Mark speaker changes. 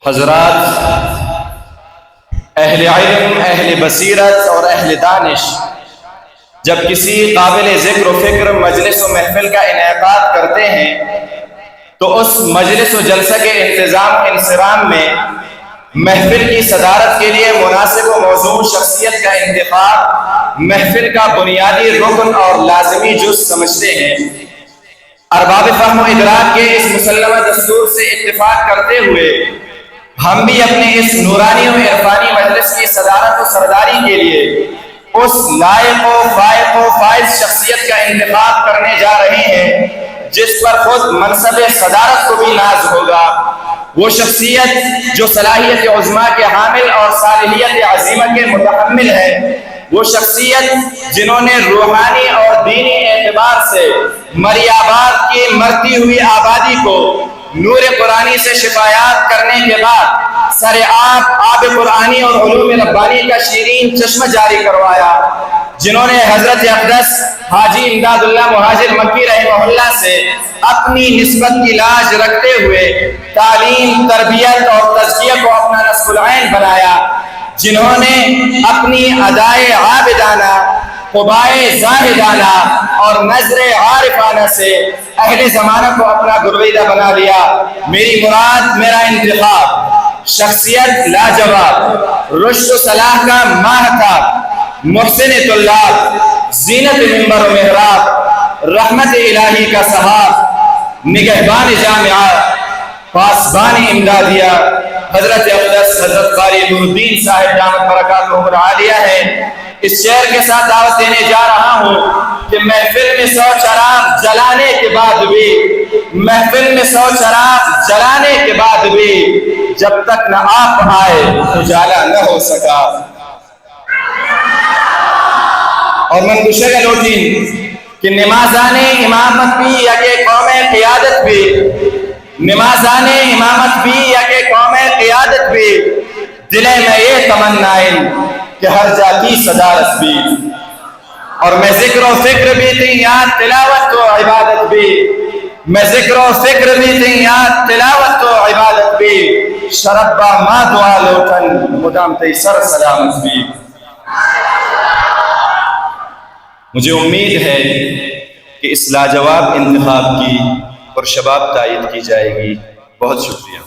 Speaker 1: حضرات، اہل علم، اہل بصیرت اور اہل دانش جب کسی قابل ذکر و فکر مجلس و محفل کا انعقاد کرتے ہیں تو اس مجلس و جلسہ کے انتظام و انصرام میں محفل کی صدارت کے لیے مناسب و موزوں شخصیت کا انتخاب محفل کا بنیادی رکن اور لازمی جز سمجھتے ہیں۔ ارباب فہم و ادراک کے اس مسلمہ دستور سے اتفاق کرتے ہوئے ہم بھی اپنے اس نورانی و عرفانی مجلس کی صدارت و سرداری کے لیے اس لائق و فائق و فائز شخصیت کا انتخاب کرنے جا رہے ہیں جس پر خود منصب صدارت کو بھی ناز ہوگا۔ وہ شخصیت جو صلاحیت عظمیٰ کے حامل اور صالحیت عظیمہ کے متحمل ہے، وہ شخصیت جنہوں نے روحانی اور دینی اعتبار سے مری آباد کی مرتی ہوئی آبادی کو نور قرآنی سے شفایات کرنے کے بعد سر آب قرآنی اور علوم ربانی کا شیرین چشمہ جاری کروایا، جنہوں نے حضرت اقدس حاجی امداد اللہ مہاجر مکی رحمہ اللہ سے اپنی نسبت کی لاج رکھتے ہوئے تعلیم، تربیت اور تزکیہ کو اپنا نصب العین بنایا، جنہوں نے اپنی ادائے عابدانہ، قبائے زاہدانہ اور نظر عارفانہ سے اہل زمانہ کو اپنا گرویدہ بنا لیا۔ میری مراد، میرا انتخاب شخصیت لاجواب، رشد و صلاح کا ماہتاب، محسن طلاب، زینت منبر و محراب، رحمت الہی کا صحاب، نگہبان جامعات، پاسبان امدادیہ حضرت اقدس حضرت قاری نور الدین صاحب دامت برکاتہ العالیہ ہے۔ اس شعر کے ساتھ دعوت دینے جا رہا ہوں کہ محفل میں 100 چراغ جلانے کے بعد بھی، محفل میں 100 چراغ جلانے کے بعد بھی جب تک نہ آپ آئے اجالا نہ ہو سکا۔ اور من گشہ لوٹین کہ نمازان امامت بھی یا کہ قوم قیادت بھی، نمازان امامت بھی یا کہ قوم قیادت بھی، دلے میں یہ تمنائیں کہ ہر جاتی صدارت بھی، اور میں ذکر و فکر بھی تھی یاد تلاوت و عبادت بھی، میں ذکر و فکر بھی تھی یاد تلاوت و عبادت بھی، شربہ ما دعا لوٹن مدام تی سر سلامت بھی۔ مجھے امید ہے کہ اس لاجواب انتخاب کی اور شباب تائید کی جائے گی۔ بہت شکریہ۔